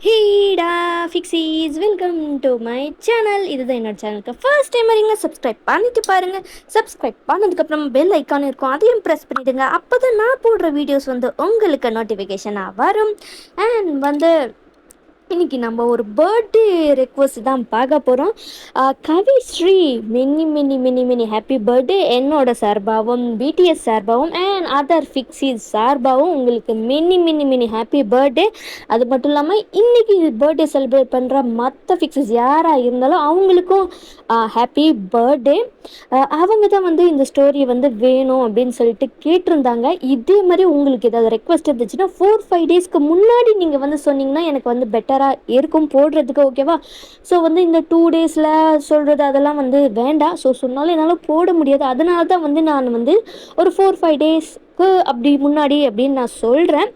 ஹேடா ஃபிக்ஸீஸ் welcome to my channel. இதுதான் என்னோட சேனலுக்கு ஃபர்ஸ்ட் டைம் வரீங்க, சப்ஸ்கிரைப் பண்ணிட்டு பாருங்கள். சப்ஸ்கிரைப் பண்ணதுக்கப்புறம் பெல் ஐக்கான் இருக்கும், அதையும் ப்ரெஸ் பண்ணிவிடுங்க. அப்போ தான் நான் போடுற வீடியோஸ் உங்களுக்கு நோட்டிஃபிகேஷனாக வரும். அண்ட் இன்னைக்கு நம்ம ஒரு பர்த்டே ரெக்வஸ்ட் தான் பார்க்க போகிறோம். Kavi Sri many many many many happy birthday என்னோட சார்பாகவும் பிடிஎஸ் சார்பாகவும் அண்ட் அதர் ஃபிக்ஸீஸ் சார்பாகவும் உங்களுக்கு many many many happy birthday. அது மட்டும் இல்லாமல் இன்றைக்கி பர்த்டே செலிப்ரேட் பண்ணுற மற்ற ஃபிக்ஸஸ் யாராக இருந்தாலும் அவங்களுக்கும் ஹாப்பி பர்த்டே. அவங்க தான் இந்த ஸ்டோரி வேணும் அப்படின்னு சொல்லிட்டு கேட்டிருந்தாங்க. இதே மாதிரி உங்களுக்கு ஏதாவது ரெக்வஸ்ட் இருந்துச்சுன்னா 4-5 டேஸ்க்கு முன்னாடி நீங்கள் சொன்னீங்கன்னா எனக்கு பெட்டராக இருக்கும் போடுறதுக்கு. ஓகேவா? ஸோ இந்த 2 டேஸில் சொல்கிறது அதெல்லாம் வேண்டாம். ஸோ சொன்னாலும் என்னால் போட முடியாது. அதனால தான் நான் ஒரு 4-5 டேஸ்க்கு அப்படி முன்னாடி அப்படின்னு நான் சொல்கிறேன்.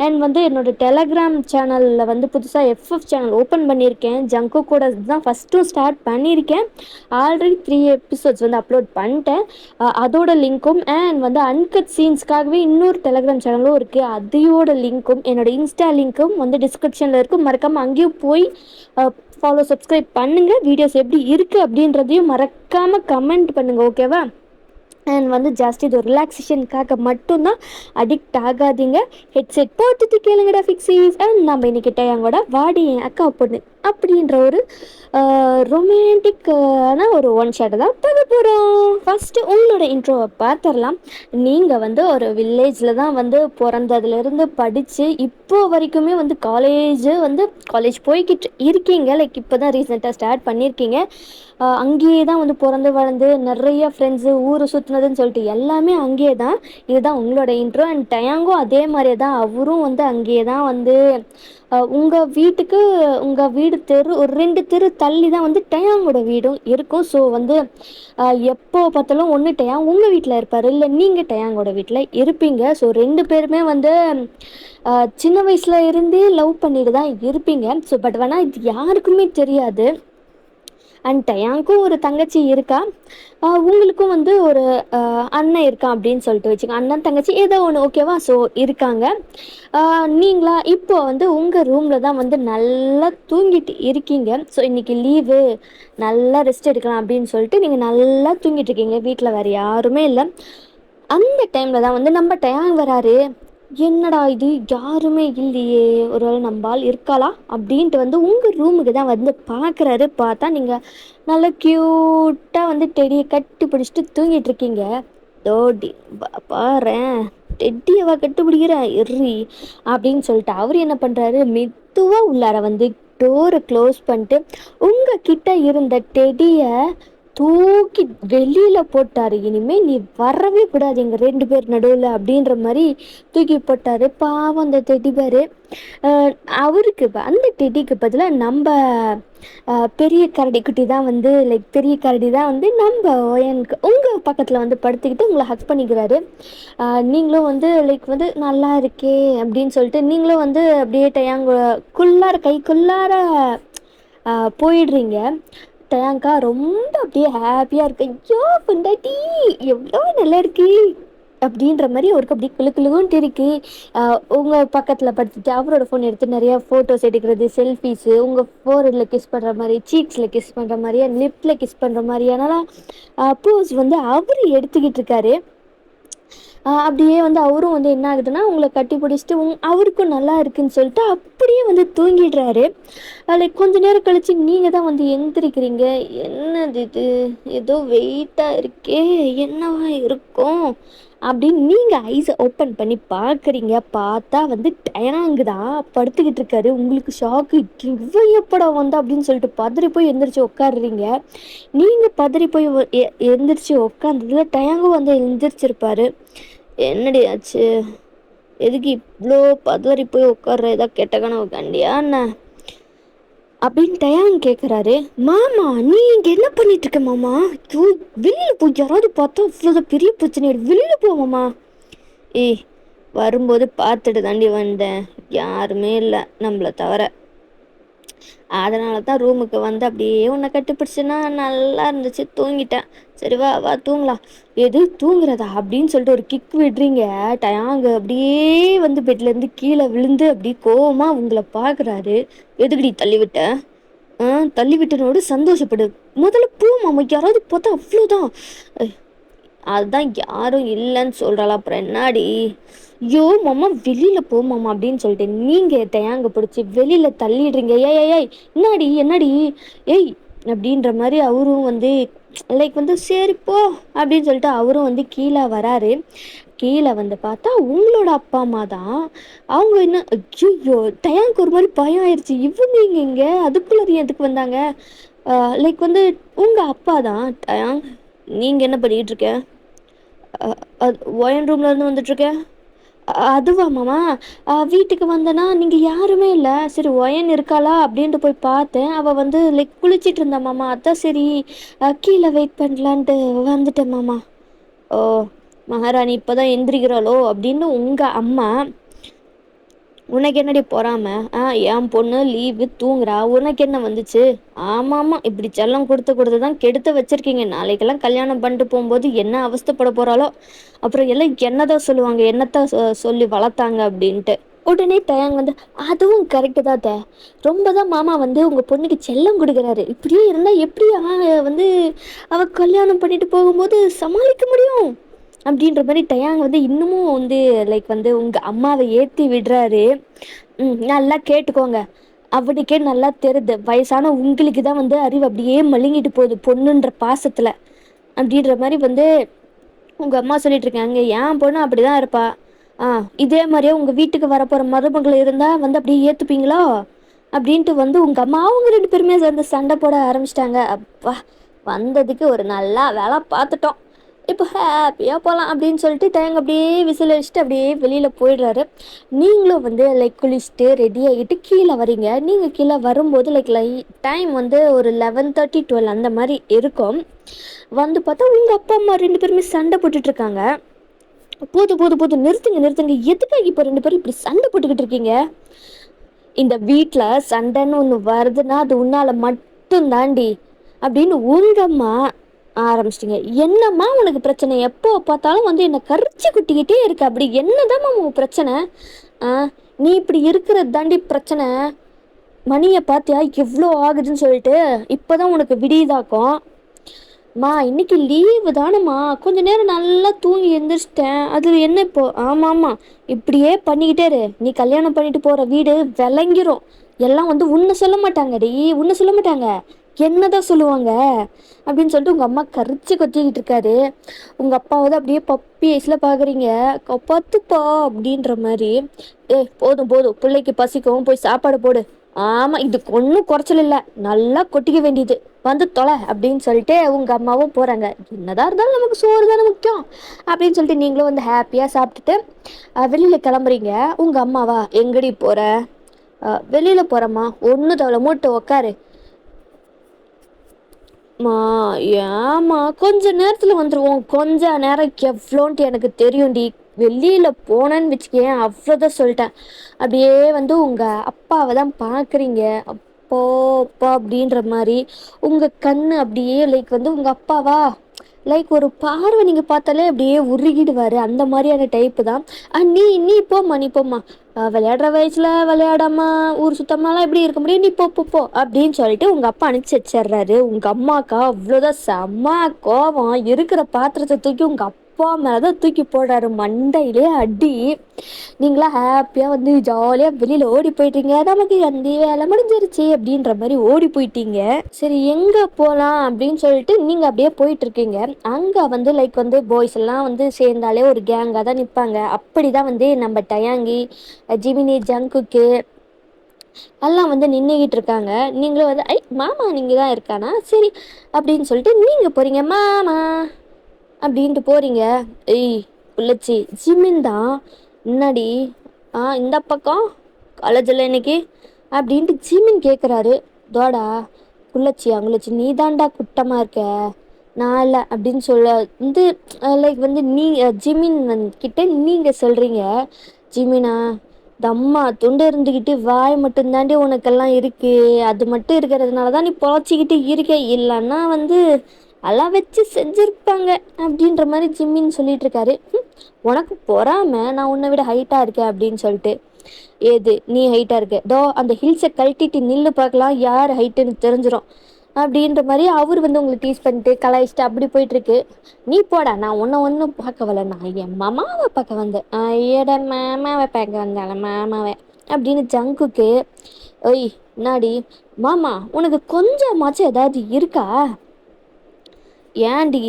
அண்ட் என்னோடய டெலகிராம் சேனலில் புதுசாக எஃப்எஃப் சேனல் ஓப்பன் பண்ணியிருக்கேன். ஜங்கு கூட தான் ஃபஸ்ட்டும் ஸ்டார்ட் பண்ணியிருக்கேன். ஆல்ரெடி 3 எபிசோட்ஸ் அப்லோட் பண்ணிட்டேன். அதோட லிங்க்கும் அண்ட் அன்கட் சீன்ஸ்க்காகவே இன்னொரு டெலகிராம் சேனலும் இருக்குது. அதையோட லிங்க்கும் என்னோடய இன்ஸ்டா லிங்க்கும் டிஸ்கிரிப்ஷனில் இருக்கும். மறக்காமல் அங்கேயும் போய் ஃபாலோ சப்ஸ்கிரைப் பண்ணுங்கள். வீடியோஸ் எப்படி இருக்குது அப்படின்றதையும் மறக்காமல் கமெண்ட் பண்ணுங்கள். ஓகேவா? அண்ட் ஜாஸ்தி இது ஒரு ரிலாக்ஸேஷனுக்காக மட்டும்தான், அடிக்ட் ஆகாதீங்க. ஹெட்செட் போட்டுட்டு கேளுங்கடா ஃபிக்ஸீஸ். அண்ட் நம்ம இன்றைக்கி டயாங்கோட வாடி என் அக்கா பொண்ணு அப்படின்ற ஒரு ரொமான்டிக்கான ஒரு ஒன் ஷாட்டை தான் பார்க்க போகிறோம். ஃபஸ்ட்டு உங்களோட இன்ட்ரோவை பார்த்துடலாம். நீங்கள் ஒரு வில்லேஜில் தான் பிறந்ததுலேருந்து படித்து இப்போ வரைக்குமே காலேஜ் போய்கிட்டு இருக்கீங்க. லைக் இப்போ தான் ரீசெண்டாக ஸ்டார்ட் பண்ணியிருக்கீங்க. அங்கேயே தான் பிறந்து வளர்ந்து நிறைய ஃப்ரெண்ட்ஸு ஊர் சுற்றுனதுன்னு சொல்லிட்டு எல்லாமே அங்கேயே தான். இதுதான் உங்களோட இன்ட்ரோ. அண்ட் டயாங்கும் அதே மாதிரியே தான், அவரும் அங்கேயே தான் உங்கள் வீட்டுக்கு உங்கள் வீடு தெரு ஒரு 2 தெரு தள்ளி தான் டயாங்கோட வீடும் இருக்கும். ஸோ எப்போ பார்த்தாலும் ஒன்று டயாங் உங்கள் வீட்டில் இருப்பார், இல்லை நீங்கள் டயாங்கோட வீட்டில் இருப்பீங்க. ஸோ 2 பேருமே சின்ன வயசில் இருந்தே லவ் பண்ணிட்டு தான் இருப்பீங்க. ஸோ பட் வேணால் இது யாருக்குமே தெரியாது. அண்ட் டயாங்க்கும் ஒரு தங்கச்சி இருக்கா, உங்களுக்கும் ஒரு அண்ணன் இருக்கான் அப்படின்னு சொல்லிட்டு வச்சுங்க. அண்ணன் தங்கச்சி ஏதோ ஒன்று. ஓகேவா? ஸோ இருக்காங்க. நீங்களா இப்போ உங்கள் ரூமில் தான் நல்லா தூங்கிட்டு இருக்கீங்க. ஸோ இன்றைக்கி லீவு, நல்லா ரெஸ்ட் எடுக்கலாம் அப்படின்னு சொல்லிட்டு நீங்கள் நல்லா தூங்கிட்டு இருக்கீங்க. வீட்டில் வேறு யாருமே இல்லை. அந்த டைமில் தான் நம்ம டயாங் வராரு. என்னடா இது, யாருமே இல்லையே, ஒரு வேளை நம்பால் இருக்காளா அப்படின்ட்டு உங்கள் ரூமுக்கு தான் பார்க்குறாரு. பார்த்தா நீங்கள் நல்லா க்யூட்டாக டெடியை கட்டி பிடிச்சிட்டு தூங்கிட்டு இருக்கீங்க. டோடி பாரேன், டெட்டியவா கட்டி பிடிக்கிறேன் எர்ரி அப்படின்னு சொல்லிட்டு அவர் என்ன பண்ணுறாரு, மெதுவாக உள்ளார டோரை க்ளோஸ் பண்ணிட்டு உங்கள் கிட்ட இருந்த டெடியை தூக்கி வெளியில் போட்டார். இனிமேல் நீ வரவே கூடாது எங்கள் 2 பேர் நடுவில் அப்படின்ற மாதிரி தூக்கி போட்டார். பாவம் அந்த டெடி பேர். அவருக்கு அந்த டெடிக்கு பதிலாக நம்ம பெரிய கரடி குட்டி தான் லைக் பெரிய கரடி தான் நம்ம எனக்கு உங்கள் பக்கத்தில் படுத்துக்கிட்டு உங்களை ஹக் பண்ணிக்கிறாரு. நீங்களும் லைக் நல்லா இருக்கே அப்படின்னு சொல்லிட்டு நீங்களும் அப்படியே டயாங்குள்ளார கைக்குள்ளார போயிடுறீங்க. டயாங்கா ரொம்ப அப்படியே ஹாப்பியாக இருக்கு. ஐயோ பொண்டாட்டி எவ்வளோ நல்லா இருக்கு அப்படின்ற மாதிரி அவருக்கு அப்படியே குழுக்குழுன்னு இருக்கு. உங்கள் பக்கத்தில் படுத்துட்டு அவரோட ஃபோன் எடுத்து நிறையா ஃபோட்டோஸ் எடுக்கிறது, செல்ஃபீஸு, உங்கள் ஃபோர்ஹெட்டில் கிஸ் பண்ணுற மாதிரி, சீக்ஸில் கிஸ் பண்ணுற மாதிரியா, லிப்பில் கிஸ் பண்ணுற மாதிரியானலாம் போஸ் அவர் எடுத்துக்கிட்டு இருக்காரு. அப்படியே அவரும் என்ன ஆகுதுன்னா உங்களை கட்டி பிடிச்சிட்டு அவருக்கும் நல்லா இருக்குன்னு சொல்லிட்டு அப்படியே தூங்கிடுறாரு. லைக் கொஞ்ச நேரம் கழித்து நீங்கள் தான் எந்திரிக்கிறீங்க. என்னது இது, ஏதோ வெயிட்டாக இருக்கே, என்னவா இருக்கும் அப்படின்னு நீங்கள் ஐஸை ஓப்பன் பண்ணி பார்க்குறீங்க. பார்த்தா டயாங்கு தான் படுத்துக்கிட்டு இருக்காரு. உங்களுக்கு ஷாக்கு, இவன் எப்படா அப்படின்னு சொல்லிட்டு பதறி போய் எந்திரிச்சு உட்காடுறீங்க. நீங்கள் பதறி போய் எந்திரிச்சு உட்காந்ததுல டயாங்கும் எந்திரிச்சிருப்பாரு. என்னடி ஆச்சு, எதுக்கு இவ்வளோ பதறி போய் உட்கார்ற, ஏதாவது கெட்ட கனவு கண்டியா என்ன அப்படின்னு டயாங் கேட்குறாரு. மாமா நீ இங்கே என்ன பண்ணிட்டு இருக்க மாமா? வெளியில் போய் யாராவது பார்த்தா அவ்வளோ பெரிய பிரச்சனை, வெளியில் போ மாமா. ஏய், வரும்போது பார்த்துட்டு தாண்டி வந்தேன், யாருமே இல்லை நம்மளை தவிர. அதனால தான் ரூமுக்கு வந்து அப்படியே உன்னை கட்டிப்பிடிச்சுன்னா நல்லா இருந்துச்சு, தூங்கிட்டேன். சரி வா வா தூங்கலாம். எது தூங்குறதா அப்படின்னு சொல்லிட்டு ஒரு கிக் விடுறீங்க. டயாங்கு அப்படியே வந்து பெட்லேருந்து கீழே விழுந்து அப்படியே கோவமா உங்களை பார்க்குறாரு. எதுக்குடி தள்ளி விட்ட? ஆ தள்ளி விட்டனோடு சந்தோஷப்படு. முதல்ல போ மாமா, யாராவது பார்த்தா அவ்வளோதான். அதுதான் யாரும் இல்லைன்னு சொல்கிறாளா, அப்புறம் என்னாடி? ஐயோ மாமா வெளியில போ மாமா அப்படின்னு சொல்லிட்டு நீங்க தேங்க பிடிச்சி வெளியில தள்ளிடுறீங்க. ஏய் ஏய் ஏய், என்னாடி என்னடி? ஏய் அப்படின்ற மாதிரி அவரும் வந்து லைக் வந்து சரி போ அப்படின்னு சொல்லிட்டு அவரும் வந்து கீழே வராரு. கீழே வந்து பார்த்தா உங்களோட அப்பா அம்மா தான். அவங்க என்ன, ஐயோ டயாங்க்கு ஒரு மாதிரி பயம் ஆயிடுச்சு. இவங்க இங்க அதுக்குள்ள எதுக்கு வந்தாங்க? லைக் வந்து உங்க அப்பா தான் டயாங். நீங்க என்ன பண்ணிட்டு இருக்க? அது ஒயன் ரூம்ல இருந்து வந்துட்டு இருக்கேன். அதுவா மாமா? வீட்டுக்கு வந்தேன்னா நீங்கள் யாருமே இல்லை. சரி ஒயன் இருக்காளா அப்படின்ட்டு போய் பார்த்தேன். அவள் வந்து லைக் குளிச்சிட்டு இருந்தா மாமா. அதான் சரி கீழே வெயிட் பண்ணலான்ட்டு வந்துட்டேன் மாமா. ஓ, மகாராணி இப்போதான் எந்திரிக்கிறாளோ அப்படின்னு உங்கள் அம்மா. உனக்கு என்னடி பொறாம? என் பொண்ணு லீவு தூங்குறா, உனக்கு என்ன வந்துச்சு? ஆமாம், இப்படி செல்லம் கொடுத்து தான் கெடுத்து வச்சிருக்கீங்க. நாளைக்கெல்லாம் கல்யாணம் பண்ணிட்டு போகும்போது என்ன அவஸ்தைப்பட போகிறாளோ. அப்புறம் எல்லாம் என்னதான் சொல்லுவாங்க, என்னத்தான் சொல்லி வளர்த்தாங்க அப்படின்ட்டு. உடனே தயாங்க வந்து அதுவும் கரெக்டு தான் ரொம்ப தான் மாமா வந்து உங்கள் பொண்ணுக்கு செல்லம் கொடுக்குறாரு. இப்படியே இருந்தால் எப்படி வந்து அவள் கல்யாணம் பண்ணிட்டு போகும்போது சமாளிக்க முடியும் அப்படின்ற மாதிரி டயாங் வந்து இன்னமும் வந்து லைக் வந்து உங்கள் அம்மாவை ஏற்றி விடுறாரு. நல்லா கேட்டுக்கோங்க. அவனுக்கே நல்லா தெரியுது, வயசான உங்களுக்கு தான் வந்து அறிவு அப்படியே மழுங்கிட்டு போகுது பொண்ணுன்ற பாசத்தில் அப்படின்ற மாதிரி வந்து உங்கள் அம்மா சொல்லிட்டு இருக்காங்க. என் பொண்ணு அப்படி தான் இருப்பா. இதே மாதிரியே உங்கள் வீட்டுக்கு வரப்போகிற மருமகள் இருந்தால் வந்து அப்படியே ஏற்றுப்பீங்களோ அப்படின்ட்டு வந்து உங்கள் அம்மா அவங்க 2 பேருமே சேர்ந்து சண்டை போட ஆரம்பிச்சிட்டாங்க. அப்பா, வந்ததுக்கு ஒரு நல்லா வேலை பார்த்துட்டோம், இப்போ ஹாப்பியாக போகலாம் அப்படின்னு சொல்லிட்டு தேங்க அப்படியே விசில் அடிச்சுட்டு அப்படியே வெளியில் போயிடுறாரு. நீங்களும் வந்து லைக் குளிச்சுட்டு ரெடி ஆகிட்டு கீழே வரீங்க. நீங்கள் கீழே வரும்போது டைம் வந்து ஒரு 11:30 12 அந்த மாதிரி இருக்கும். வந்து பார்த்தா உங்கள் அப்பா அம்மா 2 பேருமே சண்டை போட்டுட்ருக்காங்க. போதும் நிறுத்துங்க. எதுக்காக இப்போ 2 பேரும் இப்படி சண்டை போட்டுக்கிட்டு இருக்கீங்க? இந்த வீட்டில் சண்டைன்னு ஒன்று வருதுன்னா அது உன்னால் மட்டும் தாண்டி அப்படின்னு உங்க அம்மா ஆரம்பிச்சிட்டிங்க. என்னம்மா உனக்கு பிரச்சனை? எப்போ பார்த்தாலும் வந்து என்னை கரிச்சு குட்டிக்கிட்டே இருக்கு. அப்படி என்னதாம்மா உன் பிரச்சனை? நீ இப்படி இருக்கிறது தாண்டி பிரச்சனை. மணியை பார்த்தியா எவ்வளோ ஆகுதுன்னு சொல்லிட்டு இப்போதான் உனக்கு விடியதாக்கும். இன்னைக்கு லீவு தானேம்மா, கொஞ்ச நேரம் நல்லா தூங்கி எழுந்திரிச்சிட்டேன். அது என்ன இப்போ? ஆமாம், இப்படியே பண்ணிக்கிட்டே இரு. நீ கல்யாணம் பண்ணிட்டு போகிற வீடு விளங்கிரும். எல்லாம் வந்து உன்னை சொல்ல மாட்டாங்கடி, உன்னை சொல்ல மாட்டாங்க, என்னதான் சொல்லுவாங்க அப்படின்னு சொல்லிட்டு உங்கள் அம்மா கரிச்சு கொத்திக்கிட்டு இருக்காரு. உங்கள் அப்பாவை அப்படியே பப்பி ஐஸில் பார்க்குறீங்க. பார்த்துப்பா அப்படின்ற மாதிரி. போதும் பிள்ளைக்கு பசிக்கவும், போய் சாப்பாடு போடு. ஆமாம், இதுக்கு ஒன்றும் குறைச்சல் இல்லை, நல்லா கொட்டிக்க வேண்டியது, வந்து தொலை அப்படின்னு சொல்லிட்டு உங்கள் அம்மாவும் போகிறாங்க. என்னதான் இருந்தாலும் நமக்கு சோறு தானே முக்கியம் அப்படின்னு சொல்லிட்டு நீங்களும் வந்து ஹாப்பியாக சாப்பிட்டுட்டு வெளியில் கிளம்புறீங்க. உங்கள் அம்மாவா எங்கடி போகிற? வெளியில் போகிறம்மா. ஒன்று தவளை மூட்டை உக்காரு. ஏம்மா கொஞ்ச நேரத்தில் வந்துடுவோம். கொஞ்ச நேரம் எவ்வளோன்ட்டு எனக்கு தெரியும்டி. வெளியில் போனேன்னு வச்சுக்கேன், அவ்வளோதான் சொல்லிட்டேன். அப்படியே வந்து உங்கள் அப்பாவை தான் பார்க்குறீங்க. அப்பா அப்படின்ற மாதிரி உங்கள் கண்ணு அப்படியே லைக் வந்து உங்கள் அப்பாவா லைக் ஒரு பார்வை நீங்கள் பார்த்தாலே அப்படியே உருகிடுவார். அந்த மாதிரியான டைப்பு தான். நீ போம்மா விளையாடுற வயசில் விளையாடாமா ஊர் சுத்தமாலாம் எப்படி இருக்க முடியும்? நீ போ அப்படின்னு சொல்லிட்டு உங்கள் அப்பா அனுப்பிச்சி வச்சிடுறாரு. உங்கள் அம்மாக்கா அவ்வளோதான் செம்ம கோபம். இருக்கிற பாத்திரத்தை தூக்கி உங்கள் அப்பா மேலே தான் தூக்கி போடுறாரு, மண்டையிலே அடி. நீங்களா ஹாப்பியாக வந்து ஜாலியாக வெளியில் ஓடி போயிட்டீங்க. நமக்கு அந்த வேலை முடிஞ்சிருச்சு அப்படின்ற மாதிரி ஓடி போயிட்டீங்க. சரி எங்கே போகலாம் அப்படின்னு சொல்லிட்டு நீங்கள் அப்படியே போயிட்டுருக்கீங்க. அங்கே வந்து லைக் வந்து பாய்ஸ் எல்லாம் வந்து சேர்ந்தாலே ஒரு கேங்காக தான் நிற்பாங்க. அப்படி தான் வந்து நம்ம டயாங்கி, ஜிமினி, ஜங்குக்கு எல்லாம் வந்து நின்றுக்கிட்டு இருக்காங்க. நீங்களும் வந்து மாமா நீங்கள் தான் இருக்கானா, சரி அப்படின்னு சொல்லிட்டு நீங்கள் போகிறீங்க. மாமா அப்படின்ட்டு போகிறீங்க. புள்ளச்சி ஜிமின் தான் முன்னாடி. இந்த பக்கம் காலேஜில் இன்னைக்கு அப்படின்ட்டு ஜிமின் கேட்குறாரு. தோடா குள்ளச்சி நீ தாண்டா குட்டமாக இருக்க, நான் இல்லை அப்படின்னு சொல்ல வந்து லைக் வந்து ஜிமின் கிட்ட நீங்கள் சொல்கிறீங்க. ஜிமினா தம்மா துண்டு இருந்துகிட்டு வாய் மட்டும் தாண்டி உனக்கெல்லாம் இருக்கு. அது மட்டும் இருக்கிறதுனாலதான் நீ பொழச்சிக்கிட்டு இருக்க. இல்லைன்னா வந்து எல்லாம் வச்சு செஞ்சிருப்பாங்க அப்படின்ற மாதிரி ஜிம்மின்னு சொல்லிட்டு இருக்காரு. உனக்கு பொறாம நான் உன்னை விட ஹைட்டா இருக்கேன் அப்படின்னு சொல்லிட்டு. ஏது நீ ஹைட்டா இருக்க? தோ அந்த ஹில்ஸை கழட்டிட்டு நில்லு பார்க்கலாம் யார் ஹைட்டுன்னு தெரிஞ்சிடும் அப்படின்ற மாதிரி அவர் வந்து உங்களை டீஸ் பண்ணிட்டு கலாய்ச்சிட்டு அப்படி போயிட்டு இருக்கு. நீ போடா, நான் ஒன்றும் பார்க்க வரல, நான் என் மாமாவை பார்க்க வந்தேன். ஐயட மாமாவை பார்க்க வந்தால மாமாவை அப்படின்னு ஜங்குக்கு. ஒய் நாடி மாமா, உனக்கு கொஞ்சமாச்சும் ஏதாவது இருக்கா? ஏன்டி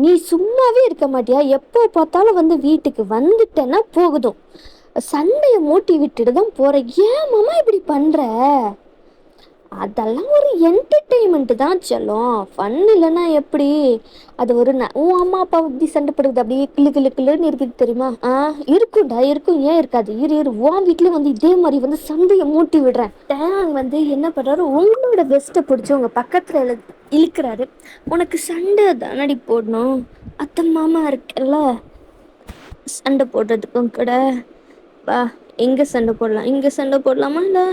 நீ சும்மாவே இருக்க மாட்டியா? எப்போ பார்த்தாலும் வந்து வீட்டுக்கு வந்துட்டேன்னா போகுதும் சண்டையை மூட்டி விட்டுட்டு தான் போற. ஏன் மாமா இப்படி பண்ற? அதெல்லாம் ஒரு என்டர்டெயின்மெண்ட் தான் செல்லம், ஃபன் இல்லைன்னா எப்படி? அது ஒரு உன் அம்மா அப்பா இப்படி சண்டை போடுறது அப்படியே கிளு கிளு கிளுன்னு இருக்குது தெரியுமா? இருக்கும்டா இருக்கும், ஏன் இருக்காது? உன் வீட்லேயும் வந்து இதே மாதிரி வந்து சண்டையை மூட்டி விடுறேன். டேங் வந்து என்ன பண்ணுறாரு, உங்களோட வெஸ்ட்டை பிடிச்சி உங்கள் பக்கத்தில் இழுக்கிறாரு. உனக்கு சண்டை தானடி போடணும், அத்தை மாமா இருக்கல்ல சண்டை போடுறதுக்கும் கூட வா, எங்கே சண்டை போடலாம்? இங்கே சண்டை போடலாமா இல்லை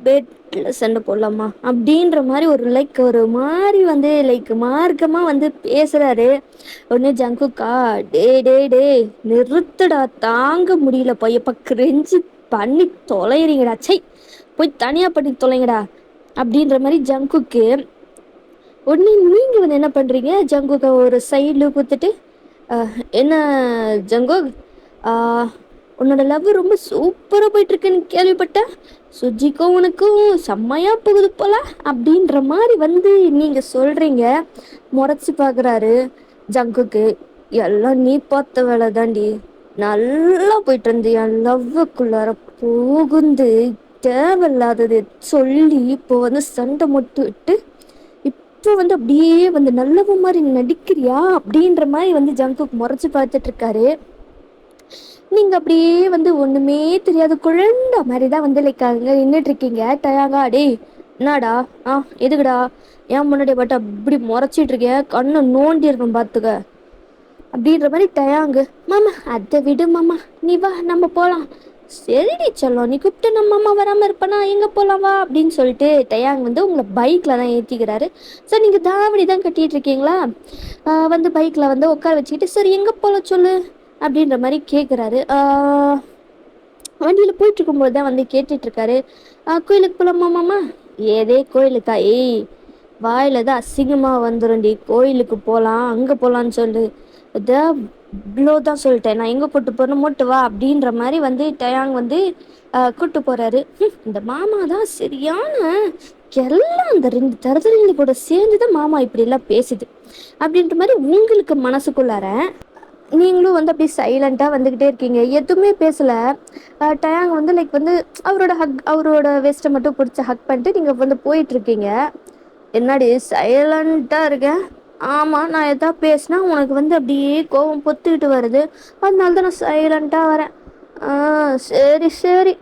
பெட்டில் சண்டை போடலாமா அப்படின்ற மாதிரி ஒரு மாதிரி வந்து மார்க்கமாக வந்து பேசுகிறாரு. உடனே ஜங்குக்கா, டே டே டே நிறுத்துடா, தாங்க முடியல பையப்பா, கிரெஞ்சு பண்ணி தொலைகிறீங்கடா, சை போய் தனியாக பண்ணி தொலைங்கடா அப்படின்ற மாதிரி ஜங்குக்கு. உடனே நீங்கள் வந்து என்ன பண்ணுறீங்க? ஜங்குக்கை ஒரு சைடில் குத்துட்டு, என்ன ஜங்கு, உன்னோட லவ் ரொம்ப சூப்பராக போயிட்டுருக்குன்னு கேள்விப்பட்டேன், சுஜிக்கும் உனக்கும் செம்மையாக போகுது போல அப்படின்ற மாதிரி வந்து நீங்கள் சொல்கிறீங்க. முறைச்சி பார்க்குறாரு ஜங்குக்கு. எல்லாம் நீ பார்த்த வேலை தாண்டி, நல்லா போயிட்டு இருந்து என் லவ்வுக்குள்ளார போகுந்து தேவையில்லாதது சொல்லி இப்போ வந்து சண்டை மட்டும் விட்டு இப்போ வந்து அப்படியே வந்து நல்லவ மாதிரி நடிக்கிறியா அப்படின்ற மாதிரி வந்து ஜங்குக்கு முறைச்சி பார்த்துட்டு இருக்காரு. நீங்கள் அப்படியே வந்து ஒன்றுமே தெரியாத குழந்த மாதிரி தான் வந்து அங்கே நின்றுட்டு இருக்கீங்க. டயாங்கா, டே என்னடா, எதுக்குடா ஏன் முன்னாடி பட்டு அப்படி முறைச்சிட்டு இருக்கேன், கண்ணை நோண்டி இருக்கேன் பார்த்துக்க அப்படின்ற மாதிரி டயாங்கு. மாமா அதை விடு மாமா, நீ வா நம்ம போகலாம். சரிடி செல்லம், நீ கூப்பிட்டு நம்ம அம்மா வராமல் இருப்பேனா, எங்கே போகலாம் வா அப்படின்னு சொல்லிட்டு டயாங் வந்து உங்களை பைக்கில் தான் ஏற்றிக்கிறாரு. சார் நீங்கள் தாவணி தான் கட்டிகிட்டு இருக்கீங்களா? வந்து பைக்கில் வந்து உட்கார வச்சுக்கிட்டு சரி எங்கே போகலாம் சொல்லு அப்படின்ற மாதிரி கேட்குறாரு. வண்டியில் போயிட்டுருக்கும்போது தான் வந்து கேட்டுட்ருக்காரு. கோயிலுக்கு போகலாமா மாமா? ஏதே கோயிலுக்கா? ஏய் வாயில் தான் அசிங்கமாக வந்துடும்டி, கோயிலுக்கு போகலாம் அங்கே போகலான்னு சொல்லு, இதை இவ்வளோ தான் சொல்லிட்டேன், நான் எங்கே கூப்பிட்டு போகணும் மூட்டு வா அப்படின்ற மாதிரி வந்து டயாங் வந்து கூப்பிட்டு போகிறாரு. இந்த மாமா தான் சரியான எல்லாம் அந்த 2 தரதலிங்க கூட சேர்ந்து தான் மாமா இப்படிலாம் பேசுது அப்படின்ற மாதிரி உங்களுக்கு மனசுக்குள்ளார நீங்களும் வந்து அப்படி சைலண்ட்டாக வந்துக்கிட்டே இருக்கீங்க, எதுவுமே பேசலை. டயாங் வந்து வந்து அவரோட வெஸ்ட்டை மட்டும் பிடிச்சி ஹக் பண்ணிட்டு நீங்கள் வந்து போயிட்டுருக்கீங்க. என்னடி சைலண்ட்டாக இருக்கேன்? ஆமாம், நான் எதா பேசினா உனக்கு வந்து அப்படியே கோவம் பொத்துக்கிட்டு வருது, அதனால தான் நான் சைலண்ட்டாக வரேன். சரி சரி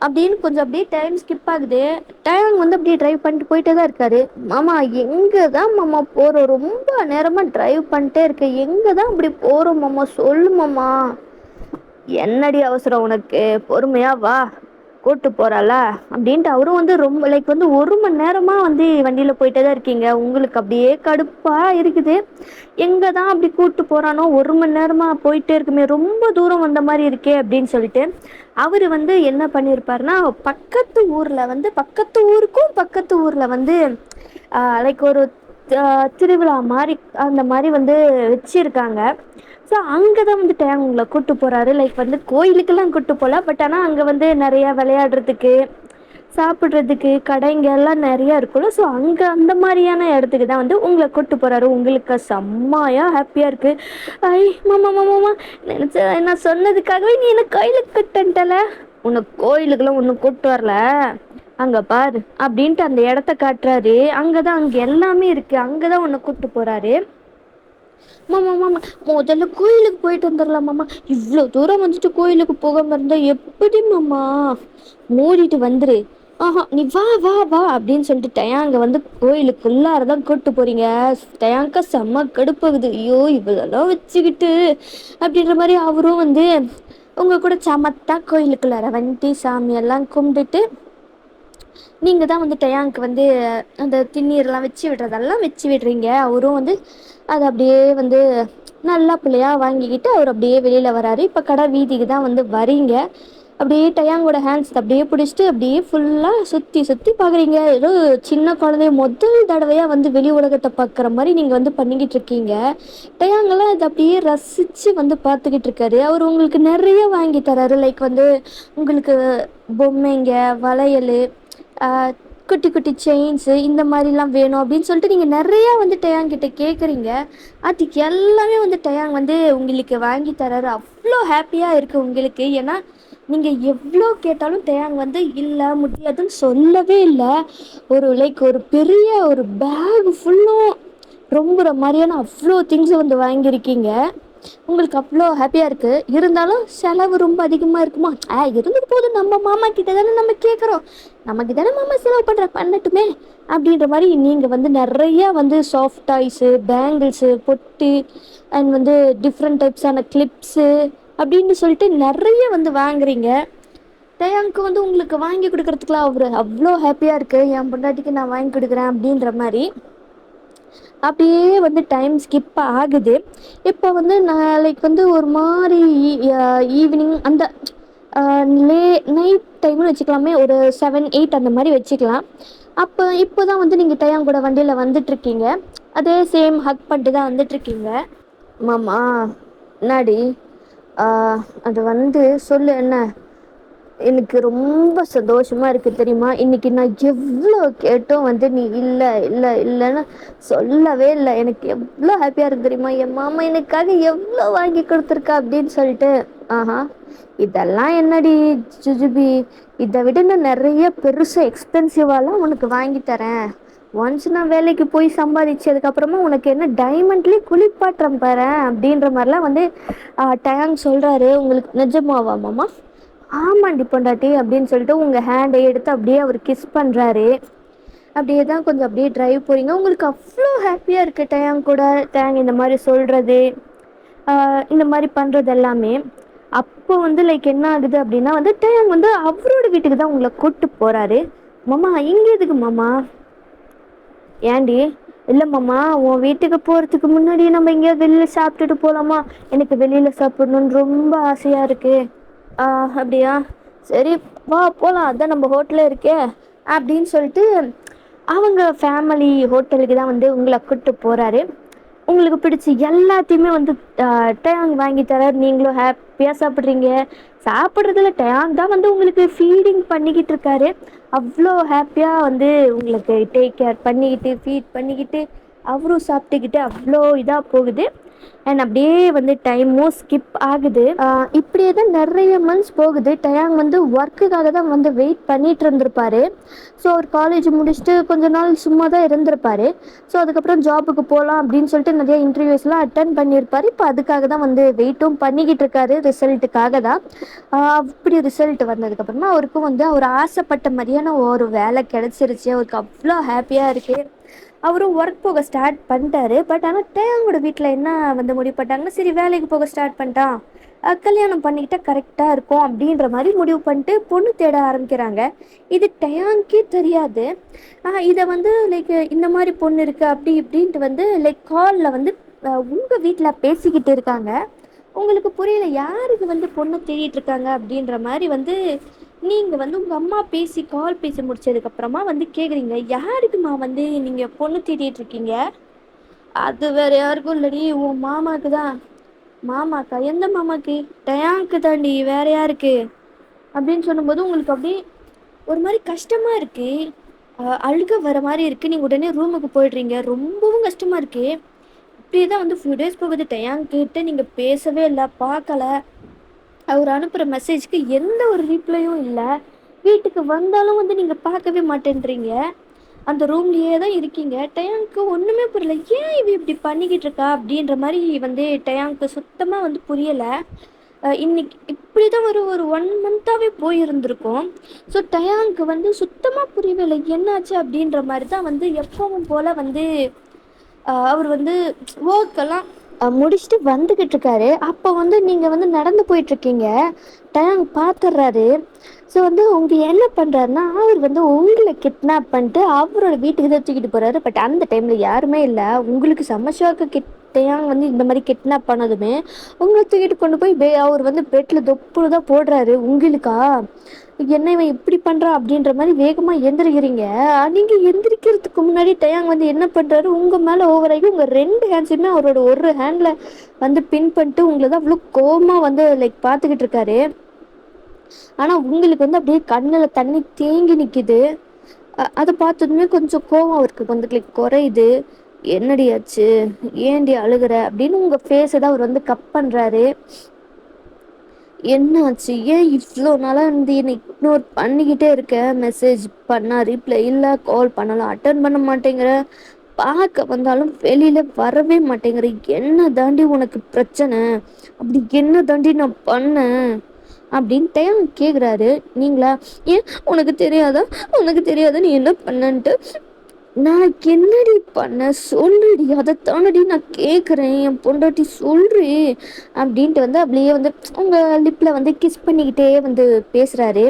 அப்படின்னு கொஞ்சம் அப்படியே டைம் ஸ்கிப் ஆகுது. டைம் வந்து அப்படியே ட்ரைவ் பண்ணிட்டு போயிட்டே தான் இருக்காரு. மாமா எங்கே தான் மாமா போகிறோம்? ரொம்ப நேரமாக ட்ரைவ் பண்ணிட்டே இருக்கு, எங்கே தான் அப்படி போகிறோம் மாமா, சொல்லு மாமா. என்னடி அவசரம் உனக்கு, பொறுமையா வா, கூட்டு போகிறாள அப்படின்ட்டு அவரும் வந்து ரொம்ப வந்து 1 மணி நேரமாக வந்து வண்டியில் போயிட்டே தான் இருக்கீங்க. உங்களுக்கு அப்படியே கடுப்பாக இருக்குது, எங்கே தான் அப்படி கூப்பிட்டு போகிறானோ, 1 மணி நேரமாக போயிட்டே இருக்குமே, ரொம்ப தூரம் வந்த மாதிரி இருக்கே அப்படின்னு சொல்லிட்டு அவர் வந்து என்ன பண்ணியிருப்பாருன்னா, பக்கத்து ஊரில் வந்து ஒரு திருவிழா மாதிரி அந்த மாதிரி வந்து வச்சுருக்காங்க. ஸோ அங்கே தான் வந்து டேங் உங்களை கூப்பிட்டு போகிறாரு. வந்து கோயிலுக்கெல்லாம் கூப்பிட்டு போகல, பட் ஆனால் அங்கே வந்து நிறையா விளையாடுறதுக்கு சாப்பிட்றதுக்கு கடைங்க எல்லாம் நிறையா இருக்கும்ல. ஸோ அங்கே அந்த மாதிரியான இடத்துக்கு தான் வந்து உங்களை கூப்பிட்டு போகிறாரு. உங்களுக்கு செம்மையாக ஹாப்பியாக இருக்குது. ஐ மாமா மாமாமா நினச்ச நான் சொன்னதுக்காகவே நீ என்ன கோயிலுக்கு கூப்பிட்டுல, உன்னை கோயிலுக்கெல்லாம் ஒன்றும் கூப்பிட்டு வரல, அங்கே பாரு அப்படின்ட்டு அந்த இடத்த காட்டுறாரு. அங்கே தான் அங்கே எல்லாமே இருக்குது, அங்கே தான் உன்னை கூப்பிட்டு போகிறாரு. மாமா மாமா முதல்ல கோயிலுக்கு போயிட்டு வந்துடலாம் மாமா, இவ்வளோ தூரம் வந்துட்டு கோயிலுக்கு போகாமல் இருந்தால் எப்படி மாமா, மூடிட்டு வந்துரு. நீ வா வா வா அப்படின்னு சொல்லிட்டு டயாங்க வந்து கோயிலுக்குள்ளாரதான் கூப்பிட்டு போறீங்க. டயாங்கா செம்ம கடுப்பாகுது, ஐயோ இவ்வளோலாம் வச்சுக்கிட்டு அப்படின்ற மாதிரி அவரும் வந்து உங்க கூட சமத்தா கோயிலுக்குள்ளார வன்ட்டு சாமி எல்லாம் கும்பிட்டுட்டு நீங்க தான் வந்து டயாங்க்கு வந்து அந்த திண்ணீர்லாம் வச்சு விடுறதெல்லாம் வச்சு விடுறீங்க. அவரும் வந்து அது அப்படியே வந்து நல்லா பிள்ளையா வாங்கிக்கிட்டு அவர் அப்படியே வெளியில வராரு. இப்போ கடை வீதிக்கு தான் வந்து வரீங்க. அப்படியே டயாங்கோட ஹேண்ட்ஸ் அப்படியே பிடிச்சிட்டு அப்படியே ஃபுல்லாக சுற்றி சுற்றி பார்க்குறீங்க. ஏதோ சின்ன குழந்தைய முதல் தடவையாக வந்து வெளி உலகத்தை பார்க்குற மாதிரி நீங்கள் வந்து பண்ணிக்கிட்டு இருக்கீங்க. டயாங்கெல்லாம் இதை அப்படியே ரசித்து வந்து பார்த்துக்கிட்டு இருக்காரு. அவர் உங்களுக்கு நிறைய வாங்கி தராரு. லைக் வந்து உங்களுக்கு பொம்மைங்க, வளையல், குட்டி குட்டி செயின்ஸு இந்த மாதிரிலாம் வேணும் அப்படின்னு சொல்லிட்டு நீங்கள் நிறையா வந்து டயாங்கிட்ட கேட்குறீங்க. அதுக்கு எல்லாமே வந்து டயாங் வந்து உங்களுக்கு வாங்கி தராரு. அவ்வளோ ஹாப்பியாக இருக்குது உங்களுக்கு. ஏன்னா நீங்கள் எவ்வளோ கேட்டாலும் டயாங் வந்து இல்லை முடியாதுன்னு சொல்லவே இல்லை. ஒரு பெரிய ஒரு பேக் ஃபுல்லும் ரொம்புற மாதிரியான அவ்வளோ திங்ஸை வந்து வாங்கியிருக்கீங்க. உங்களுக்கு அவ்வளோ ஹாப்பியாக இருக்குது. இருந்தாலும் செலவு ரொம்ப அதிகமாக இருக்குமா? இருந்தது போதும், நம்ம மாமா கிட்ட தானே நம்ம கேட்குறோம், நமக்கு தானே மாமா செலவு பண்ணட்டுமே அப்படின்ற மாதிரி நீங்கள் வந்து நிறையா வந்து சாஃப்ட் டாய்ஸு, பேங்கிள்ஸு, பொட்டு அண்ட் வந்து டிஃப்ரெண்ட் டைப்ஸான கிளிப்ஸு அப்படின்னு சொல்லிட்டு நிறைய வந்து வாங்குறீங்க. டயாங்க்கு வந்து உங்களுக்கு வாங்கி கொடுக்குறதுக்குலாம் அவர் அவ்வளோ ஹாப்பியாக இருக்குது. என் பொண்டாட்டிக்கு நான் வாங்கி கொடுக்குறேன் அப்படின்ற மாதிரி அப்படியே வந்து டைம் ஸ்கிப் ஆகுது. இப்போ வந்து நாளைக்கு வந்து ஒரு மாதிரி ஈவினிங் அந்த நைட் டைம்னு வச்சுக்கலாமே, ஒரு 7-8 அந்த மாதிரி வச்சுக்கலாம். இப்போ தான் வந்து நீங்கள் டயாங் கூட வண்டியில் வந்துட்டுருக்கீங்க. அதே சேம் ஹக் பண்ணிட்டு தான் வந்துட்டுருக்கீங்க. மாமா என்னாடி? அது வந்து சொல்லு என்ன? எனக்கு ரொம்ப சந்தோஷமா இருக்கு தெரியுமா? இன்னைக்கு நான் எவ்வளோ கேட்டும் வந்து நீ இல்லை இல்லை இல்லைன்னு சொல்லவே இல்லை. எனக்கு எவ்வளோ ஹாப்பியாக இருக்கு தெரியுமா? என் மாமா எனக்காக எவ்வளோ வாங்கி கொடுத்துருக்கா அப்படின்னு சொல்லிட்டு. ஆஹா, இதெல்லாம் என்னடி ஜுஜுபி, இதை விட நான் நிறைய பெருசு எக்ஸ்பென்சிவாலாம் உனக்கு வாங்கி தரேன். ஒன்ஸ் நான் வேலைக்கு போய் சம்பாதிச்சதுக்கப்புறமா உனக்கு என்ன டைமண்ட்லேயே குளிப்பாட்டுறேன் பாரு அப்படின்ற மாதிரிலாம் வந்து டயாங் சொல்கிறாரு. உங்களுக்கு நிஜமாவா மாமா? ஆமாண்டி பொண்டாட்டி அப்படின்னு சொல்லிட்டு உங்கள் ஹேண்டை எடுத்து அப்படியே அவர் கிஸ் பண்ணுறாரு. அப்படியே தான் கொஞ்சம் அப்படியே ட்ரைவ் போகிறீங்க. உங்களுக்கு அவ்வளோ ஹாப்பியாக இருக்குது டயாங் கூட. டயாங் இந்த மாதிரி சொல்கிறது, இந்த மாதிரி பண்ணுறது எல்லாமே. அப்போ வந்து லைக் என்ன ஆகுது அப்படின்னா வந்து டயாங் வந்து அவரோட வீட்டுக்கு தான் உங்களை கூப்பிட்டு போகிறாரு. மாமா இங்கே எதுக்கு மாமா? ஏண்டி? இல்லை மாமா, உன் வீட்டுக்கு போகிறதுக்கு முன்னாடி நம்ம எங்கேயாவது வெளியில் சாப்பிட்டுட்டு போகலாமா? எனக்கு வெளியில் சாப்பிடணுன்னு ரொம்ப ஆசையாக இருக்குது. அப்படியா? சரி வா போகலாம், அதான் நம்ம ஹோட்டலே இருக்கே அப்படின்னு சொல்லிட்டு அவங்க ஃபேமிலி ஹோட்டலுக்கு தான் வந்து உங்களை கூப்பிட்டு போகிறாரு. உங்களுக்கு பிடிச்ச எல்லாத்தையுமே வந்து டயாங் வாங்கி தரார். நீங்களும் ஹாப்பியாக சாப்பிட்றீங்க. சாப்பிட்றதுல டயாங் தான் வந்து உங்களுக்கு ஃபீடிங் பண்ணிக்கிட்டு இருக்காரு. அவ்வளோ ஹாப்பியாக வந்து உங்களுக்கு டேக் கேர் பண்ணிக்கிட்டு ஃபீட் பண்ணிக்கிட்டு அவரும் சாப்பிட்டுக்கிட்டு அவ்வளோ இதாக போகுது. அண்ட் அப்படியே வந்து டைமும் ஸ்கிப் ஆகுது. இப்படியே தான் நிறைய மந்த்ஸ் போகுது. டயாங் வந்து ஒர்க்குக்காக தான் வந்து வெயிட் பண்ணிட்டு இருந்திருப்பாரு. ஸோ அவர் காலேஜ் முடிச்சுட்டு கொஞ்ச நாள் சும்மா தான் இருந்திருப்பாரு. ஸோ அதுக்கப்புறம் ஜாபுக்கு போகலாம் அப்படின்னு சொல்லிட்டு நிறைய இன்டர்வியூஸ்லாம் அட்டன் பண்ணியிருப்பாரு. இப்போ அதுக்காக தான் வந்து வெயிட்டும் பண்ணிக்கிட்டு இருக்காரு, ரிசல்ட்டுக்காக தான். அப்படி ரிசல்ட் வந்ததுக்கப்புறமா அவருக்கும் வந்து அவர் ஆசைப்பட்ட மாதிரியான ஒரு வேலை கிடச்சிருச்சு. அவருக்கு அவ்வளோ ஹாப்பியாக இருக்குது. அவரும் ஒர்க் போக ஸ்டார்ட் பண்ணிட்டாரு. பட் ஆனால் டயாங்கோட வீட்டில் என்ன வந்து முடிவு பண்ணிட்டாங்கன்னா, சரி வேலைக்கு போக ஸ்டார்ட் பண்ணிட்டான், கல்யாணம் பண்ணிக்கிட்டா கரெக்டாக இருக்கும் அப்படின்ற மாதிரி முடிவு பண்ணிட்டு பொண்ணு தேட ஆரம்பிக்கிறாங்க. இது டயாங்க்கே தெரியாது. இதை வந்து லைக் இந்த மாதிரி பொண்ணு இருக்குது அப்படி இப்படின்ட்டு வந்து லைக் காலில் வந்து உங்கள் வீட்டில் பேசிக்கிட்டு இருக்காங்க. உங்களுக்கு புரியல யாருக்கு வந்து பொண்ணு தேடிட்டு இருக்காங்க அப்படின்ற மாதிரி வந்து நீங்கள் வந்து உங்கள் அம்மா கால் பேசி முடிச்சதுக்கப்புறமா வந்து கேட்குறீங்க, யாருக்குமா வந்து நீங்கள் பொண்ணு தேடிட்டு இருக்கீங்க? அது வேறு யாருக்கும் இல்லடி, உன் மாமாவுக்கு தான். மாமாக்கா? எந்த மாமாக்கு? டயாங்க்கு தாண்டி, வேற யாருக்கு அப்படின்னு சொல்லும்போது உங்களுக்கு அப்படியே ஒரு மாதிரி கஷ்டமாக இருக்குது. அழுக வர மாதிரி இருக்குது. நீங்கள் உடனே ரூமுக்கு போயிடுறீங்க. ரொம்பவும் கஷ்டமாக இருக்குது. இப்படியே தான் வந்து ஃபியூ டேஸ் போகுது. டயாங்கிட்ட நீங்கள் பேசவே இல்லை, பார்க்கல. அவர் அனுப்புகிற மெசேஜ்க்கு எந்த ஒரு ரீப்ளையும் இல்லை. வீட்டுக்கு வந்தாலும் வந்து நீங்கள் பார்க்கவே மாட்டேன்றீங்க. அந்த ரூம்லேயே தான் இருக்கீங்க. டயாங்க்கு ஒன்றுமே புரியல. ஏன் இவ இப்படி பண்ணிக்கிட்டு இருக்கா அப்படின்ற மாதிரி வந்து டயாங்க்கு சுத்தமாக வந்து புரியலை. இன்னைக்கு இப்படி தான் ஒரு 1 மந்த்தாகவே போயிருந்திருக்கும். ஸோ டயாங்க்கு வந்து சுத்தமாக புரியவே இல்லை என்னாச்சு அப்படின்ற மாதிரி தான் வந்து எப்பவும் போல் வந்து அவர் வந்து ஒர்க்கெல்லாம் முடிச்சுட்டு வந்துகிட்டு இருக்காரு. அப்ப வந்து நீங்க வந்து நடந்து போயிட்டு இருக்கீங்க. டயாங் பாத்துடுறாரு. ஸோ வந்து உங்க என்ன பண்றாருன்னா, அவர் வந்து உங்கள கிட்னாப் பண்ணிட்டு அவரோட வீட்டுக்கு தான் தூக்கிட்டு போறாரு. பட் அந்த டைம்ல யாருமே இல்ல. உங்களுக்கு செம்ம ஷாக்கு. டயாங் வந்து இந்த மாதிரி கிட்னாப் பண்ணதுமே உங்களை தூக்கிட்டு கொண்டு போய் அவர் வந்து பெட்ல தொப்புன்னு தான் போடுறாரு. உங்களுக்கா என்ன இவன் இப்படி பண்றான் அப்படின்ற மாதிரி வேகமா எந்திரிக்கிறீங்க. நீங்க எந்திரிக்கிறதுக்கு முன்னாடி டயாங் வந்து என்ன பண்றாரு, உங்க மேல ஓவராகி உங்க 2 ஹேண்ட்ஸுமே அவரோட ஒரு ஹேண்ட்ல வந்து பின் பண்ணிட்டு உங்களை தான் அவ்வளோ கோவமா வந்து லைக் பார்த்துக்கிட்டு இருக்காரு. ஆனா உங்களுக்கு வந்து அப்படியே கண்ணுல தண்ணி தேங்கி நிக்குது. அதை பார்த்ததுமே கொஞ்சம் கோவம் அவருக்கு வந்து லைக் குறையுது. என்னடி ஆச்சு, ஏன்டி அழுகுற அப்படின்னு உங்க ஃபேஸை தான் அவர் வந்து கப் பண்றாரு. என்னாச்சு, ஏன் இவ்வளோ நாளாக வந்து என்னை இக்னோர் பண்ணிக்கிட்டே இருக்க, மெசேஜ் பண்ணால் ரிப்ளை இல்லை, கால் பண்ணலாம் அட்டன் பண்ண மாட்டேங்கிற, பார்க்க வந்தாலும் வெளியில வரவே மாட்டேங்கிற, என்ன தாண்டி உனக்கு பிரச்சனை, அப்படி என்ன தாண்டி நான் பண்ணேன் அப்படின்னு டைம் கேட்குறாரு. நீங்களா, ஏன் உனக்கு தெரியாதா, உனக்கு தெரியாதா நீ என்ன பண்ணன்ட்டு, நான் என்னடி பண்ண சொல்லுடி, அதை தானடி நான் கேட்குறேன், என் பொண்டாட்டி சொல்றி அப்படின்ட்டு வந்து அப்படியே வந்து உங்கள் லிப்பில் வந்து கிஸ் பண்ணிக்கிட்டே வந்து பேசுகிறாரு.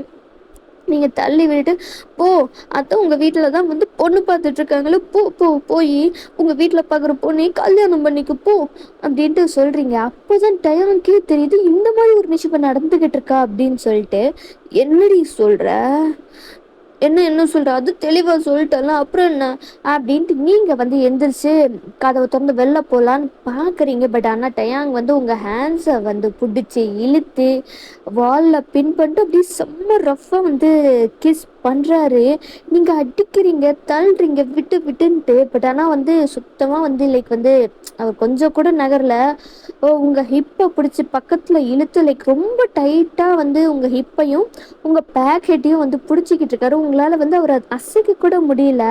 நீங்கள் தள்ளி விட்டுட்டு, போ அதான் உங்கள் வீட்டில் தான் வந்து பொண்ணு பார்த்துட்ருக்காங்களே, போ போ போய் உங்கள் வீட்டில் பார்க்குற பொண்ணே கல்யாணம் பண்ணிக்கு போ அப்படின்ட்டு சொல்கிறீங்க. அப்போ தான் டயாnkே தெரியுது இந்த மாதிரி ஒரு விஷயம் நடந்துக்கிட்டு இருக்கா அப்படின்னு சொல்லிட்டு. என்னடி சொல்கிற, என்ன சொல்கிற, அது தெளிவாக சொல்லிட்டலாம், அப்புறம் என்ன அப்படின்ட்டு நீங்கள் வந்து எந்திரிச்சு கதவை திறந்து வெளில போகலான்னு பார்க்குறீங்க. பட் ஆனால் டயாங் வந்து உங்கள் ஹேண்ட்ஸை வந்து பிடிச்சி இழுத்து வாலில் பின் பண்ணிட்டு அப்படியே செம்ம ரஃப்பாக வந்து கிஸ் பண்ணுறாரு. நீங்கள் அடிக்கிறீங்க, தள்ளுறீங்க, விட்டு விட்டுன்ட்டு. பட் ஆனால் வந்து சுத்தமாக வந்து லைக் வந்து அவர் கொஞ்சம் கூட நகரல. உங்கள் ஹிப்பை பிடிச்சி பக்கத்தில் இழுத்து லைக் ரொம்ப டைட்டாக வந்து உங்கள் ஹிப்பையும் உங்கள் பேக் ஹெட்டையும் வந்து பிடிச்சிக்கிட்டு இருக்காரு. உங்களால் வந்து அவரை அசைக்க கூட முடியல.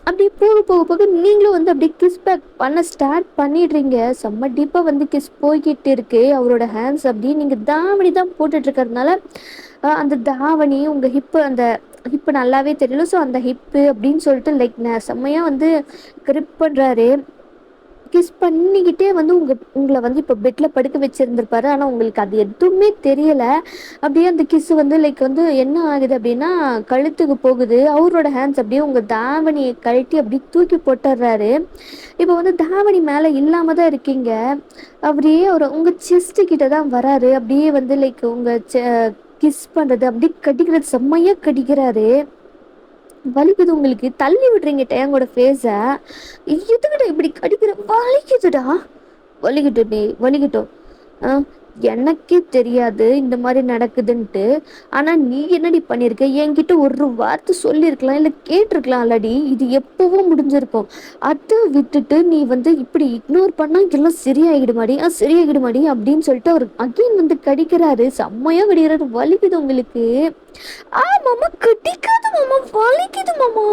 அப்படியே போக போக போக நீங்களும் வந்து அப்படியே கிஸ் பேக் பண்ண ஸ்டார்ட் பண்ணிடுறீங்க. செம்ம டீப்பாக வந்து கிஸ் போய்கிட்டு இருக்கு. அவரோட ஹேண்ட்ஸ் அப்படியே நீங்கள் தாவணி தான் போட்டுட்டு இருக்கிறதுனால அந்த தாவணி உங்கள் ஹிப்பு, அந்த ஹிப்பு நல்லாவே தெரியல. ஸோ அந்த ஹிப்பு அப்படின்னு சொல்லிட்டு லைக் செம்மையாக வந்து கிரிப் பண்ணுறாரு. கிஸ் பண்ணிக்கிட்டே வந்து உங்களை வந்து இப்போ பெட்டில் படுக்க வச்சுருந்துருப்பாரு. ஆனால் உங்களுக்கு அது எதுவுமே தெரியலை. அப்படியே அந்த கிஸ்ஸு வந்து லைக் வந்து என்ன ஆகுது அப்படின்னா கழுத்துக்கு போகுது. அவரோட ஹேண்ட்ஸ் அப்படியே உங்கள் தாவணியை கழட்டி அப்படியே தூக்கி போட்டுடுறாரு. இப்போ வந்து தாவணி மேலே இல்லாமல் தான் இருக்கீங்க. அப்படியே உங்கள் செஸ்ட்டு கிட்ட தான் வராரு. அப்படியே வந்து லைக் உங்கள் கிஸ் பண்ணுறது அப்படியே கடிக்கிறது, செம்மையாக கடிக்கிறாரு. வலிக்குது உங்களுக்கு, தள்ளி விடுறீங்க டேங்கோட ஃபேஸை. எதுக்கிட்ட இப்படி கடிக்கிற, வலிக்குதுடா, வலிக்கட்டும் நீ வலிக்கட்டும். எனக்கே தெரியாது இந்த மாதிரி நடக்குதுன்ட்டு. ஆனால் நீ என்னடி பண்ணியிருக்க, என்கிட்ட ஒரு வார்த்தை சொல்லியிருக்கலாம், இல்லை கேட்டிருக்கலாம் ஆல்ரெடி, இது எப்போவும் முடிஞ்சிருக்கும். அதை விட்டுட்டு நீ வந்து இப்படி இக்னோர் பண்ணால் எல்லாம் சரியாகிடுமாடி, சரியாகிடுமாடி அப்படின்னு சொல்லிட்டு அவர் அகெயின் வந்து கடிக்கிறாரு. செம்மையாக கடிக்கிறாரு. வலிக்குது உங்களுக்கு. மாமா கடிக்காது மாமா, வலிக்குது மாமா.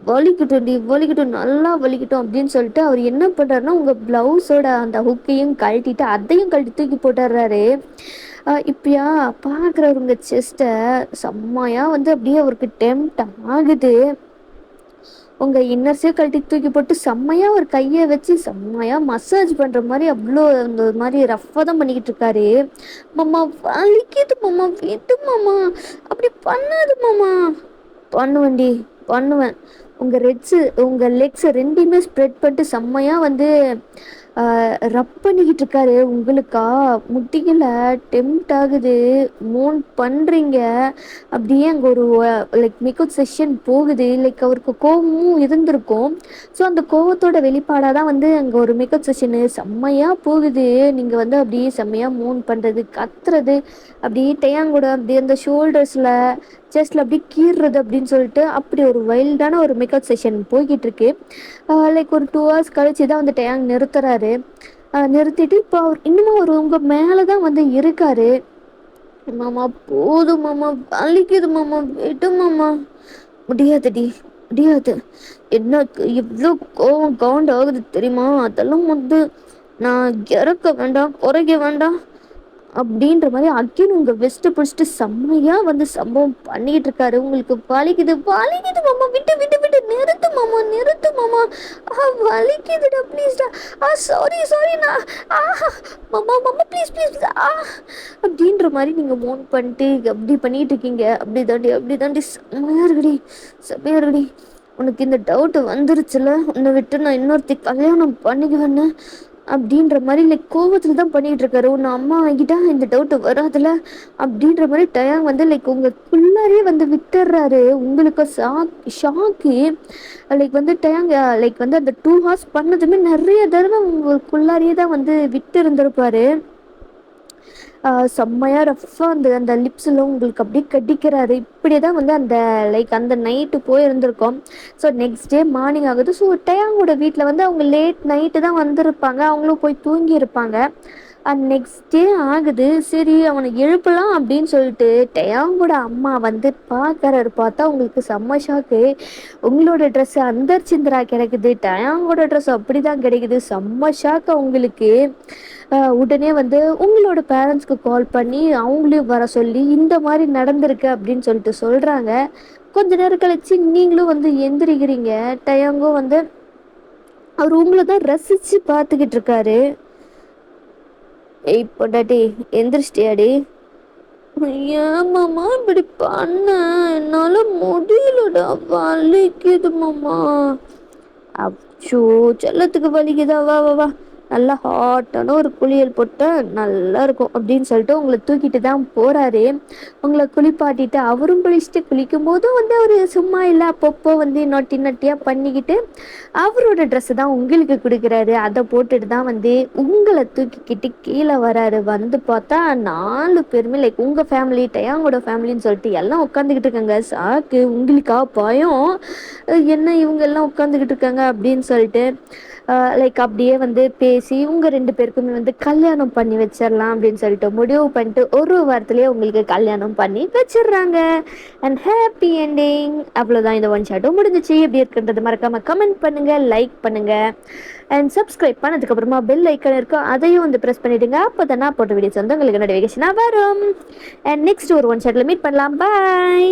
வலிக்கட்டும்டி, வலிக்கட்டும், நல்லா வலிக்கட்டும் அப்படின்னு சொல்லிட்டு அவர் என்ன பண்ணுறாருன்னா உங்கள் ப்ளவுஸோட அந்த ஹுக்கையும் கழட்டிட்டு அதையும் கழட்டி தூக்கி போட்டுடுறாரு. இப்பயா பார்க்குறவர் உங்கள் செஸ்ட்டை செம்மையாக வந்து அப்படியே அவருக்கு டெம்ட் ஆகுது. உங்கள் இன்னர்ஸே கழட்டி தூக்கி போட்டு செம்மையாக ஒரு கையை வச்சு செம்மையாக மசாஜ் பண்ணுற மாதிரி அவ்வளோ அந்த மாதிரி ரஃப்பாக தான் பண்ணிக்கிட்டு இருக்காரு. மாமா வலிக்குது மாமா, விட்டு மாமா, அப்படி பண்ணாது மாமா. பண்ணுவேன்டி, பண்ணுவேன். உங்கள் லெக்ஸை ரெண்டையுமே ஸ்ப்ரெட் பண்ணிட்டு செம்மையாக வந்து ரப் பண்ணிக்கிட்டு இருக்காரு. உங்களுக்கா முட்டிகளை டெம்ட் ஆகுது, மூன் பண்ணுறீங்க. அப்படியே அங்கே ஒரு லைக் மேக்கப் செஷன் போகுது. லைக் அவருக்கு கோபமும் இருந்திருக்கும். ஸோ அந்த கோபத்தோட வெளிப்பாடாக தான் வந்து அங்கே ஒரு மேக்கப் செஷனு செம்மையாக போகுது. நீங்கள் வந்து அப்படியே செம்மையாக மூன் பண்ணுறது, கத்துறது, அப்படியே டயாங்கூட அப்படியே அந்த ஷோல்டர்ஸில் செஸ்டில் அப்படியே கீறுறது அப்படின்னு சொல்லிட்டு அப்படி ஒரு வைல்டான ஒரு மேக்கப் செஷன் போய்கிட்டு இருக்கு. லைக் ஒரு 2 hours கழிச்சு தான் வந்து டயாங் நிறுத்துறாரு. நிறுத்திட்டு இப்போ அவர் இன்னமும் ஒரு உங்கள் மேலே தான் வந்து இருக்காரு. மாமா போதும் மாமா, வலிக்குது மாமா, விடு மாமா. முடியாதுடி, முடியாது. என்ன இவ்வளோ கோவம் கவுண்ட் ஆகுது தெரியுமா, அதெல்லாம் வந்து நான் இறக்க வேண்டாம், குறைக்க வேண்டாம். அப்படின்ற மாதிரி அகைன் உங்க வெஸ்ட் பிடிச்சிட்டு செம்மையா வந்து சம்பவம் பண்ணிட்டு இருக்காரு. உங்களுக்கு வலிக்குது வலிக்குது மாமா, விட்டு விட்டு விட்டு நிறுத்து மாமா, நிறுத்து மாமா, வலிக்குதுடா ப்ளீஸ்டா, சாரி சாரி நான் மாமா மாமா ப்ளீஸ் ப்ளீஸ் அப்படின்ற மாதிரி நீங்க மோன் பண்ணிட்டு அப்படி பண்ணிட்டு இருக்கீங்க. அப்படி தாண்டி செம்மையா இருக்குடி, செம்மையா இருக்குடி. உனக்கு இந்த டவுட் வந்துருச்சுல, உன்னை விட்டு நான் இன்னொருத்தி கல்யாணம் பண்ணிக்குவேன்னு அப்படின்ற மாதிரி லைக் கோவத்துல தான் பண்ணிட்டு இருக்காரு. உன்னை அம்மா வாங்கிட்டா இந்த டவுட் வராதுல அப்படின்ற மாதிரி டயம் வந்து லைக் உங்களுக்குள்ளாரே வந்து விட்டுறாரு. உங்களுக்கு ஷாக்கு லைக் வந்து டயங்க லைக் வந்து அந்த 2 hours பண்ணதுமே நிறைய தடவை உங்களுக்குள்ளாரியே தான் வந்து விட்டு இருந்திருப்பாரு. செம்மையாக ரஃப்பாக அந்த அந்த லிப்ஸில் உங்களுக்கு அப்படியே கடிக்கிறாரு. இப்படியே தான் வந்து அந்த லைக் அந்த நைட்டு போயிருந்திருக்கோம். ஸோ நெக்ஸ்ட் டே மார்னிங் ஆகுது. ஸோ டயாங்கோட வீட்டில் வந்து அவங்க லேட் நைட்டு தான் வந்திருப்பாங்க, அவங்களும் போய் தூங்கியிருப்பாங்க. அண்ட் நெக்ஸ்ட் டே ஆகுது. சரி அவனை எழுப்பலாம் அப்படின்னு சொல்லிட்டு டயாங்கோட அம்மா வந்து பார்க்கறாரு. பார்த்தா உங்களுக்கு செம்ம ஷாக்கு. உங்களோட ட்ரெஸ் அந்தர் சிந்திரா கிடைக்குது, டயாங்கோட ட்ரெஸ் அப்படி தான் கிடைக்குது. செம்ம ஷாக்கு உங்களுக்கு. உடனே வந்து உங்களோட பேரண்ட்ஸ்க்கு கால் பண்ணி அவங்களையும் வர சொல்லி இந்த மாதிரி நடந்திருக்கு அப்படின்னு சொல்லிட்டு சொல்கிறாங்க. கொஞ்ச நேரம் கழிச்சு நீங்களும் வந்து எந்திரிக்கிறீங்க. டயாங்கும் வந்து அவர் உங்களை தான் ரசித்து பார்த்துக்கிட்டு இருக்காரு. ஏய் பொண்டாட்டி எந்திரிச்சிட்டியாடி? ஏன் மாமா இப்படி பண்ண, என்னால் முடியலடா, வலிக்குது மாமா. அச்சோ செல்லத்துக்கு வலிக்குதா, வா வா வா, நல்லா ஹாட்டான ஒரு குளியல் போட்டால் நல்லா இருக்கும் அப்படின்னு சொல்லிட்டு உங்களை தூக்கிட்டு தான் போகிறாரு. உங்களை குளிப்பாட்டிட்டு அவரும் குளிச்சுட்டு குளிக்கும் போதும் வந்து அவர் சும்மா இல்லை, அப்பப்போ வந்து நொட்டி நொட்டியாக பண்ணிக்கிட்டு அவரோட ட்ரெஸ்ஸு தான் உங்களுக்கு கொடுக்குறாரு. அதை போட்டுட்டு தான் வந்து உங்களை தூக்கிக்கிட்டு கீழே வராரு. வந்து பார்த்தா 4 பேருமே லைக் உங்கள் ஃபேமிலி டயாங்கோட ஃபேமிலின்னு சொல்லிட்டு எல்லாம் உட்காந்துக்கிட்டு இருக்காங்க. சாக்கு உங்களுக்கா பயம், என்ன இவங்க எல்லாம் உட்காந்துக்கிட்டு இருக்காங்க அப்படின்னு சொல்லிட்டு லைக் அப்படியே வந்து பேசி உங்கள் 2 பேருக்குமே வந்து கல்யாணம் பண்ணி வச்சிடலாம் அப்படின்னு சொல்லிட்டு முடிவு பண்ணிட்டு ஒரு வாரத்துலேயே உங்களுக்கு கல்யாணம் பண்ணி வச்சிடுறாங்க. And happy ending. அவ்வளோதான், இந்த ஒன் ஷாட்டும் முடிஞ்சிச்சு. எப்படி இருக்குன்றது மறக்காமல் கமெண்ட் பண்ணுங்கள், லைக் பண்ணுங்கள் அண்ட் சப்ஸ்கிரைப் பண்ணதுக்கப்புறமா பெல் ஐக்கன் இருக்கும், அதையும் வந்து ப்ரெஸ் பண்ணிவிடுங்க. அப்போ தான் நான் போட்ட வீடியோஸ் வந்து உங்களுக்கு நோட்டிஃபிகேஷனாக வரும். அண்ட் நெக்ஸ்ட் ஒரு ஒன் ஷாட்டில் மீட் பண்ணலாம். பாய்.